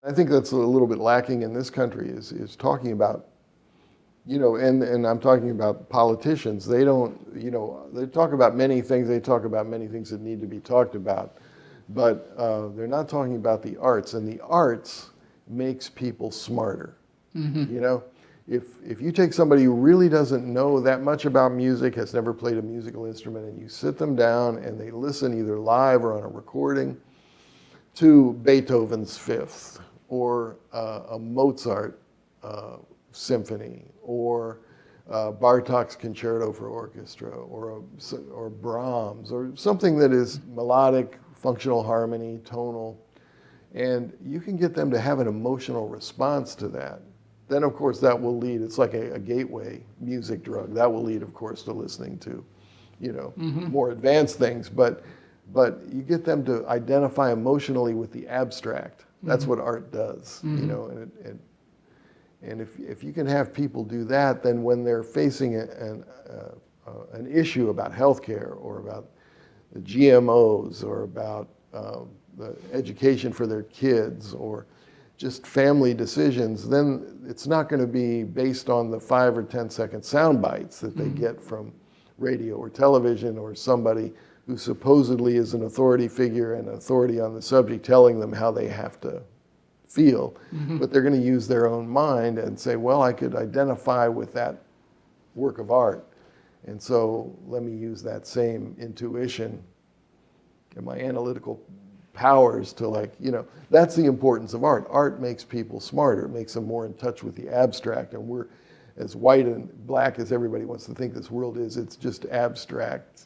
I think that's a little bit lacking in this country is talking about, and I'm talking about politicians. They don't, they talk about many things. They talk about many things that need to be talked about, but they're not talking about the arts. And the arts makes people smarter. If you take somebody who really doesn't know that much about music, has never played a musical instrument, and you sit them down and they listen either live or on a recording to Beethoven's Fifth, or a Mozart symphony, or Bartok's Concerto for Orchestra, or Brahms, or something that is melodic, functional harmony, tonal, and you can get them to have an emotional response to that. Then, of course, that will lead, it's like a gateway music drug. That will lead, of course, to listening to, more advanced things. But you get them to identify emotionally with the abstract. That's what art does, and if you can have people do that, then when they're facing an issue about healthcare, or about the GMOs, or about the education for their kids, or just family decisions, then it's not going to be based on the 5 or 10 second sound bites that they get from radio or television, or somebody who supposedly is an authority figure and authority on the subject telling them how they have to feel. But they're going to use their own mind and say, well, I could identify with that work of art, and so let me use that same intuition and my analytical powers to that's the importance of art. Art makes people smarter. It makes them more in touch with the abstract. And we're, as white and black as everybody wants to think this world is, it's just abstract,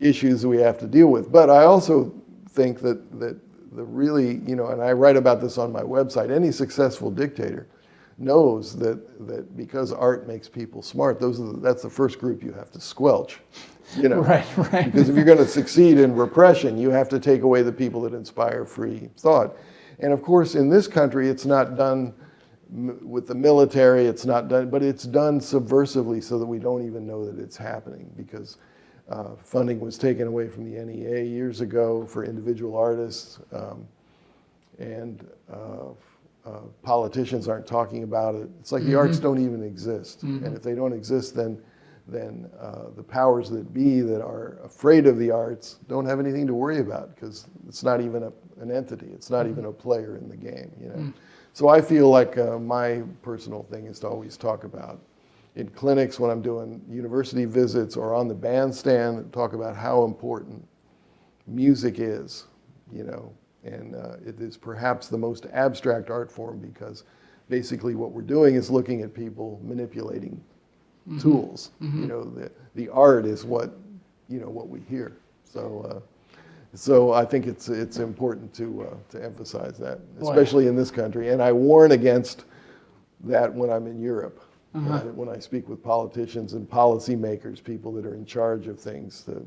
issues that we have to deal with. But I also think that the really, and I write about this on my website, any successful dictator knows that because art makes people smart, that's the first group you have to squelch. Right. Because if you're going to succeed in repression, you have to take away the people that inspire free thought. And of course, in this country, it's not done with the military, but it's done subversively so that we don't even know that it's happening, because funding was taken away from the NEA years ago for individual artists, and politicians aren't talking about it. It's like the arts don't even exist. And if they don't exist, then the powers that be that are afraid of the arts don't have anything to worry about, because it's not even an entity. It's not even a player in the game. So I feel like my personal thing is to always talk about, in clinics when I'm doing university visits or on the bandstand, talk about how important music is, and it is perhaps the most abstract art form, because basically what we're doing is looking at people manipulating tools. The art is what we hear. So I think it's important to emphasize that, especially in this country. And I warn against that when I'm in Europe, when I speak with politicians and policymakers, people that are in charge of things. That